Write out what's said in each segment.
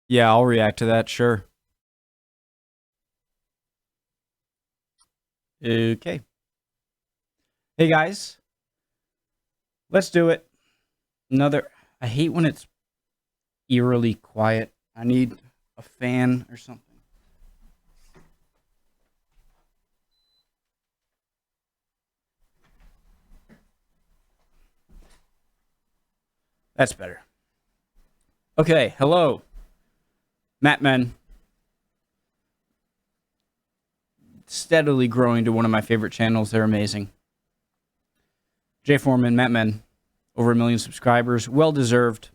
Yeah, I'll react to that, sure. Okay. Hey, guys. Let's do it. I hate when it's eerily quiet. I need a fan or something. That's better. Okay, hello. Matt Men. Steadily growing to one of my favorite channels. They're amazing. Jay Foreman, Matt Men. Over 1 million subscribers. Well deserved.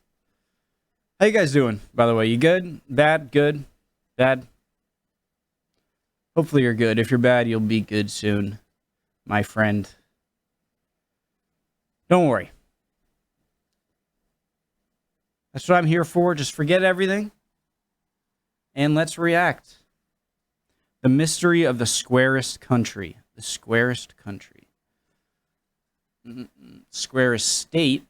How you guys doing, by the way? You good? Bad? Good? Bad? Hopefully you're good. If you're bad, you'll be good soon, my friend. Don't worry. That's what I'm here for. Just forget everything. And let's react. The mystery of the Squarest country. The Squarest country. Squarest state.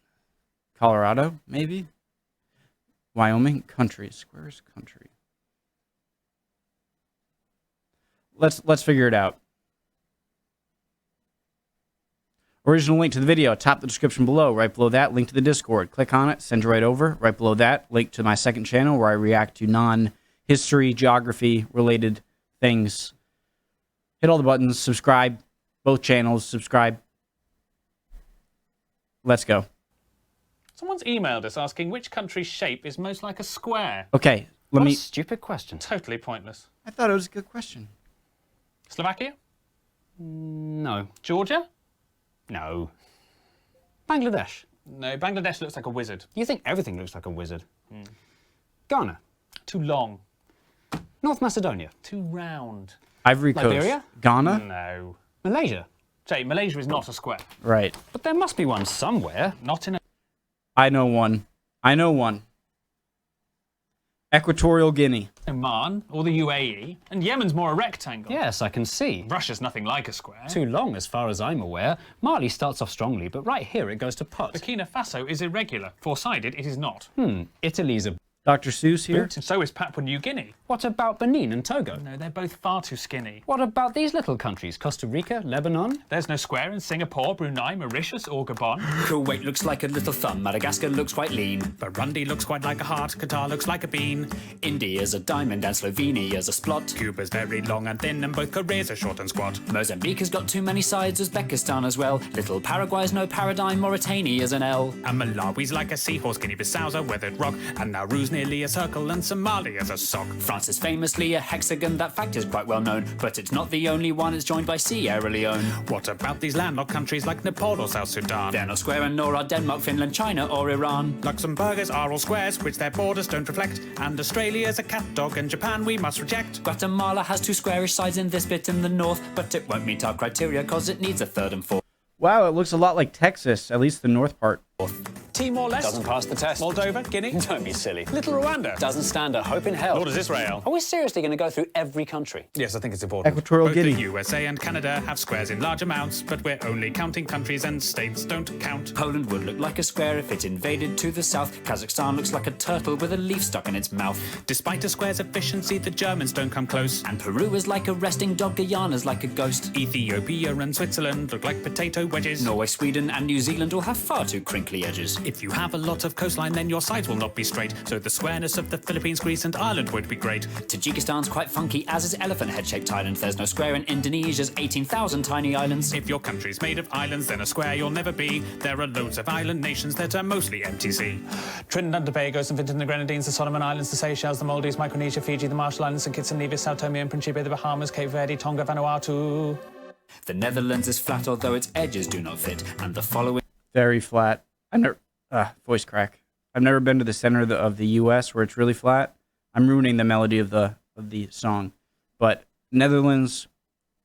Colorado, maybe? Wyoming? Country. Squarest country. Let's figure it out. Original link to the video, top the description below. Right below that, link to the Discord. Click on it, send you right over. Right below that, link to my second channel where I react to non-history, geography-related things. Hit all the buttons, subscribe. Both channels, subscribe. Let's go. Someone's emailed us asking which country's shape is most like a square. Okay, What a stupid question. Totally pointless. I thought it was a good question. Slovakia? No. Georgia? No. Bangladesh. No, Bangladesh looks like a wizard. You think everything looks like a wizard. Ghana. Too long. North Macedonia. Too round. Ivory Coast. Liberia? Ghana? No. Malaysia. Jay, Malaysia is not a square. Right. But there must be one somewhere. Not in a... I know one. I know one. Equatorial Guinea. Oman or the UAE. And Yemen's more a rectangle. Yes, I can see. Russia's nothing like a square. Too long, as far as I'm aware. Mali starts off strongly, but right here it goes to pot. Burkina Faso is irregular. Four-sided, it is not. Italy's a... Dr. Seuss here. And so is Papua New Guinea. What about Benin and Togo? No, they're both far too skinny. What about these little countries? Costa Rica, Lebanon? There's no square in Singapore, Brunei, Mauritius or Gabon. Kuwait looks like a little thumb, Madagascar looks quite lean. Burundi looks quite like a heart, Qatar looks like a bean. India's a diamond and Slovenia's a splot. Cuba's very long and thin and both Koreas are short and squat. Mozambique has got too many sides, Uzbekistan as well. Little Paraguay's no paradigm, Mauritania's an L. And Malawi's like a seahorse, Guinea-Bissau's a weathered rock. And Nauru's nearly a circle and Somalia's a sock. France is famously a hexagon, that fact is quite well known. But it's not the only one, it's joined by Sierra Leone. What about these landlocked countries like Nepal or South Sudan? They're not square and nor are Denmark, Finland, China or Iran. Luxembourgers are all squares, which their borders don't reflect. And Australia's a cat dog and Japan we must reject. Guatemala has two squarish sides in this bit in the north, but it won't meet our criteria cause it needs a third and fourth. Wow, it looks a lot like Texas, at least the north part. Timor-Leste Doesn't pass the test. Moldova, Guinea. Don't be silly. Little Rwanda. Doesn't stand a hope in hell. Nor does Israel. Are we seriously going to go through every country? Yes, I think it's important. Equatorial Both Guinea. the USA and Canada have squares in large amounts, but we're only counting countries and states don't count. Poland would look like a square if it invaded to the south. Kazakhstan looks like a turtle with a leaf stuck in its mouth. Despite a square's efficiency, the Germans don't come close. And Peru is like a resting dog, Guyana's like a ghost. Ethiopia and Switzerland look like potato wedges. Norway, Sweden and New Zealand all have far too crinkly edges. If you have a lot of coastline, then your sides will not be straight. So the squareness of the Philippines, Greece and Ireland would be great. Tajikistan's quite funky, as is elephant head-shaped Thailand. There's no square in Indonesia's 18,000 tiny islands. If your country's made of islands, then a square you'll never be. There are loads of island nations that are mostly MTC. Trinidad and Tobago, St. Vincent and the Grenadines, the Solomon Islands, the Seychelles, the Maldives, Micronesia, Fiji, the Marshall Islands, St. Kitts and Nevis, Sao Tome and Principe, the Bahamas, Cape Verde, Tonga, Vanuatu. The Netherlands is flat, although its edges do not fit. And the following... Very flat. I've never... voice crack. I've never been to the center of the U.S. where it's really flat. I'm ruining the melody of the song. But Netherlands,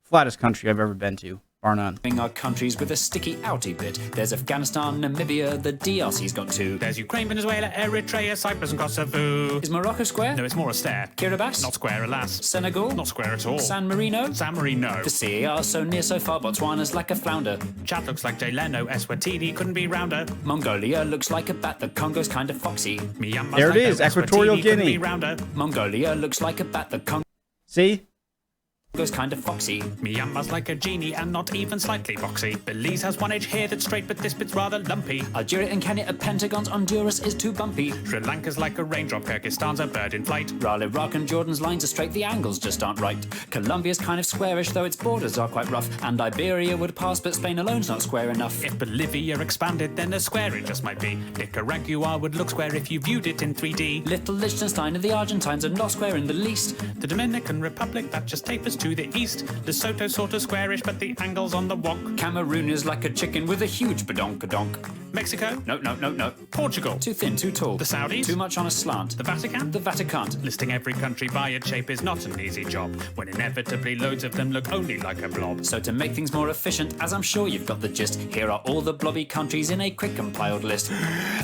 flattest country I've ever been to, bar none. Our countries with a sticky outy bit. There's Afghanistan, Namibia, the DRC's got two. There's Ukraine, Venezuela, Eritrea, Cyprus and Kosovo. Is Morocco square? No, it's more a stare. Kiribati? Not square, alas. Senegal? Not square at all. San Marino? San Marino. The CAR so near so far, Botswana's like a flounder. Chad looks like Jay Leno, Eswatini couldn't be rounder. Mongolia looks like a bat, the Congo's kind of foxy. Myanmar's There it like is, Eswatini Equatorial couldn't Guinea. be rounder. Mongolia looks like a bat, the Congo's See? kind of foxy. Myanmar's like a genie and not even slightly boxy. Belize has one edge here that's straight, but this bit's rather lumpy. Algeria and Kenya are pentagons, Honduras is too bumpy. Sri Lanka's like a raindrop, Kyrgyzstan's a bird in flight. While Iraq and Jordan's lines are straight, the angles just aren't right. Colombia's kind of squarish, though its borders are quite rough. And Iberia would pass, but Spain alone's not square enough. If Bolivia expanded, then a square it just might be. Nicaragua would look square if you viewed it in 3D. Little Liechtenstein and the Argentines are not square in the least. The Dominican Republic, that just tapers to the east. Lesotho sort of squarish, but the angle's on the wonk. Cameroon is like a chicken with a huge badonkadonk. Mexico? No. Portugal? Too thin, too tall. The Saudis? Too much on a slant. The Vatican? The Vatican. Listing every country by its shape is not an easy job, when inevitably loads of them look only like a blob. So to make things more efficient, as I'm sure you've got the gist, here are all the blobby countries in a quick compiled list.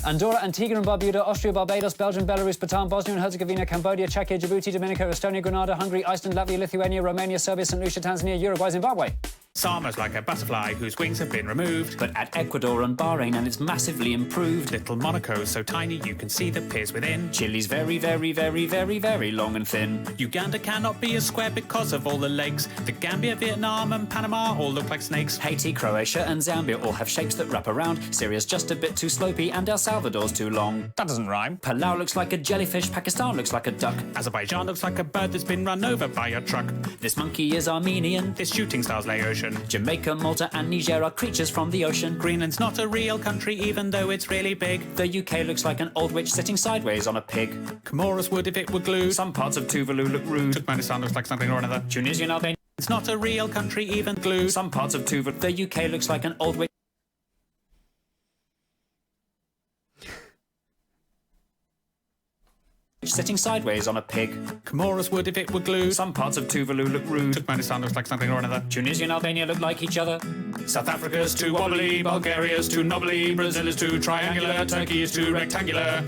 Andorra, Antigua and Barbuda, Austria, Barbados, Belgium, Belarus, Bhutan, Bosnia and Herzegovina, Cambodia, Czechia, Djibouti, Dominica, Estonia, Grenada, Hungary, Iceland, Latvia, Lithuania, Romania, Serbia, St. Lucia, Tanzania, Uruguay, Zimbabwe. Sama's like a butterfly whose wings have been removed. But at Ecuador and Bahrain, and it's massively improved. Little Monaco's so tiny you can see the piers within. Chile's very, very, very, very, very long and thin. Uganda cannot be a square because of all the legs. The Gambia, Vietnam and Panama all look like snakes. Haiti, Croatia and Zambia all have shapes that wrap around. Syria's just a bit too slopey and El Salvador's too long. That doesn't rhyme. Palau looks like a jellyfish, Pakistan looks like a duck. Azerbaijan looks like a bird that's been run over by a truck. This monkey is Armenian. This shooting star's Laotian. Jamaica, Malta and Niger are creatures from the ocean. Greenland's not a real country even though it's really big. The UK looks like an old witch sitting sideways on a pig. Comoros would if it were glued. Some parts of Tuvalu look rude. Turkmenistan looks like something or another. Tunisia and Albania. It's not a real country even glued. Some parts of Tuvalu. The UK looks like an old witch sitting sideways on a pig. Comoros would if it were glued. Some parts of Tuvalu look rude. Turkmenistan looks like something or another. Tunisia and Albania look like each other. South Africa's too wobbly, Bulgaria's too knobbly, Brazil is too triangular, Turkey is too rectangular.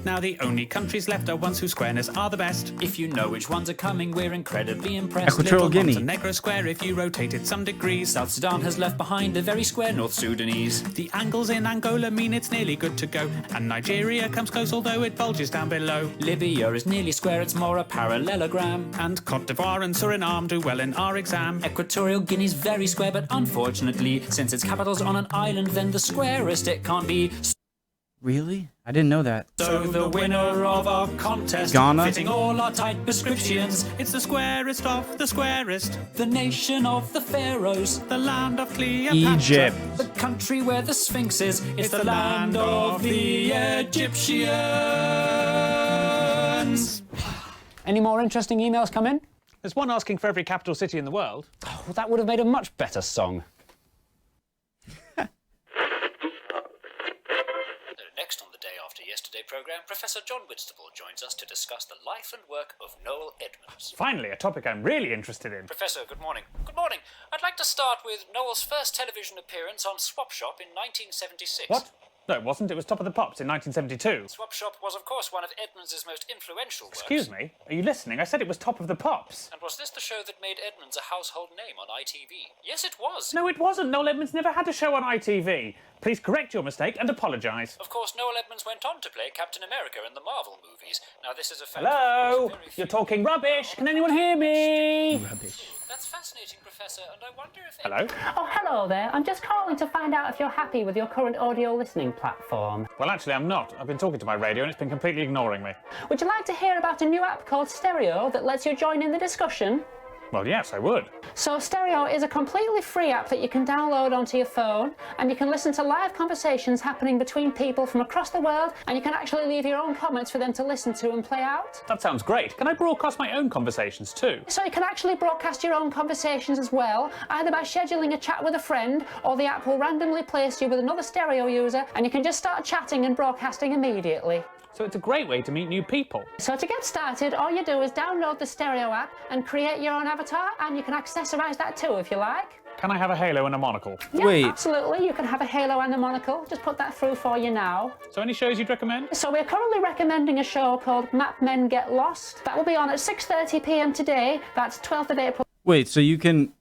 Now the only countries left are ones whose squareness are the best. If you know which ones are coming, we're incredibly impressed. Equatorial Guinea. Montenegro square if you rotate it some degrees. South Sudan has left behind a very square North Sudanese. The angles in Angola mean it's nearly good to go. And Nigeria comes close although it bulges down below. Libya is nearly square, it's more a parallelogram. And Cote d'Ivoire and Suriname do well in our exam. Equatorial Guinea's very square, but unfortunately, since its capital's on an island, then the squarest it can't be. Really? I didn't know that. So the winner of our contest, Ghana? fitting all our tight prescriptions, it's the squarest of the squarest, The nation of the pharaohs, the land of Cleopatra. Egypt. the country where the Sphinx is, It's the land of the Egyptians. Any more interesting emails come in? There's one asking for every capital city in the world. Well, that would have made a much better song. Next on the Day After Yesterday programme, Professor John Whitstable joins us to discuss the life and work of Noel Edmonds. Finally, a topic I'm really interested in. Professor, good morning. Good morning. I'd like to start with Noel's first television appearance on Swap Shop in 1976. What? No, it wasn't. It was Top of the Pops in 1972. Swap Shop was, of course, one of Edmonds' most influential works. Excuse me? Are you listening? I said it was Top of the Pops. And was this the show that made Edmonds a household name on ITV? Yes, it was. No, it wasn't. Noel Edmonds never had a show on ITV. Please correct your mistake and apologise. Of course, Noel Edmonds went on to play Captain America in the Marvel movies. Now, this is a fact. Hello? Very few- You're talking rubbish. Can anyone hear me? That's fascinating, Professor, and I wonder if... Hello? Oh, hello there. I'm just calling to find out if you're happy with your current audio listening platform. Well, actually, I'm not. I've been talking to my radio and it's been completely ignoring me. Would you like to hear about a new app called Stereo that lets you join in the discussion? Well, yes, I would. So Stereo is a completely free app that you can download onto your phone, and you can listen to live conversations happening between people from across the world, and you can actually leave your own comments for them to listen to and play out. That sounds great. Can I broadcast my own conversations too? So you can actually broadcast your own conversations as well, either by scheduling a chat with a friend, or the app will randomly place you with another Stereo user, and you can just start chatting and broadcasting immediately. So it's a great way to meet new people. So to get started, all you do is download the Stereo app and create your own avatar, and you can accessorize that too if you like. Can I have a halo and a monocle? Yeah, Wait. absolutely. You can have a halo and a monocle. Just put that through for you now. So any shows you'd recommend? So we're currently recommending a show called Map Men Get Lost. That will be on at 6:30 p.m. today. That's 12th of April. Wait, so you can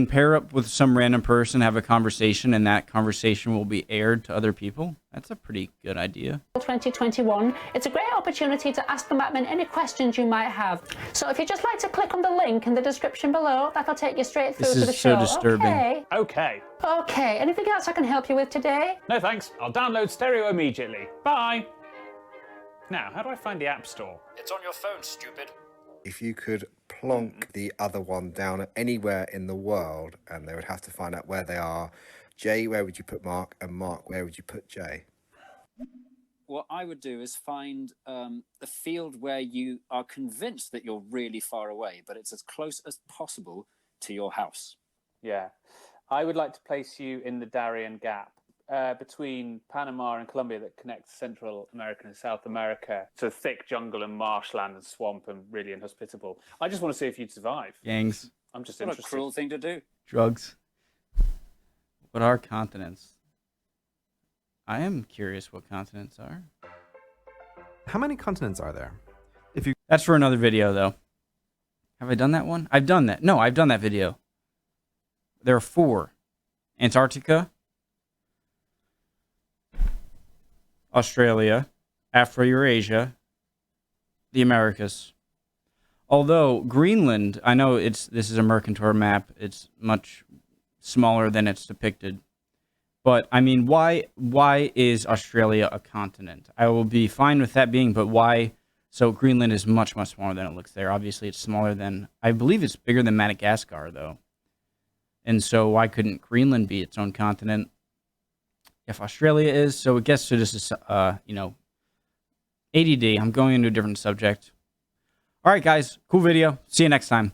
pair up with some random person, have a conversation, and that conversation will be aired to other people? That's a pretty good idea. 2021. It's a great opportunity to ask the Mapmen any questions you might have. So if you'd just like to click on the link in the description below, that'll take you straight through This to is the so show. disturbing. Okay. Okay. Okay. Anything else I can help you with today? No thanks. I'll download Stereo immediately. Bye. Now, how do I find the App Store? It's on your phone, stupid. If you could plonk the other one down anywhere in the world and they would have to find out where they are, Jay, where would you put Mark? And Mark, where would you put Jay? What I would do is find the field where you are convinced that you're really far away, but it's as close as possible to your house. Yeah. I would like to place you in the Darien Gap between Panama and Colombia that connects Central America and South America to thick jungle and marshland and swamp and really inhospitable. I just want to see if you'd survive. Gangs, I'm just What a interested. cruel thing to do. drugs. What are continents? I am curious what continents are. How many continents are there? That's for another video, though. Have I done that one? I've done that. No, I've done that video. There are 4. Antarctica, Australia, Afro-Eurasia, the Americas. Although Greenland, I know this is a Mercator map. It's much smaller than it's depicted. But, I mean, why is Australia a continent? I will be fine with that being, but why? So Greenland is much, much smaller than it looks there. Obviously, it's smaller than, I believe it's bigger than Madagascar, though. And so why couldn't Greenland be its own continent if Australia is? So it gets to just, you know, ADD. I'm going into a different subject. All right, guys. Cool video. See you next time.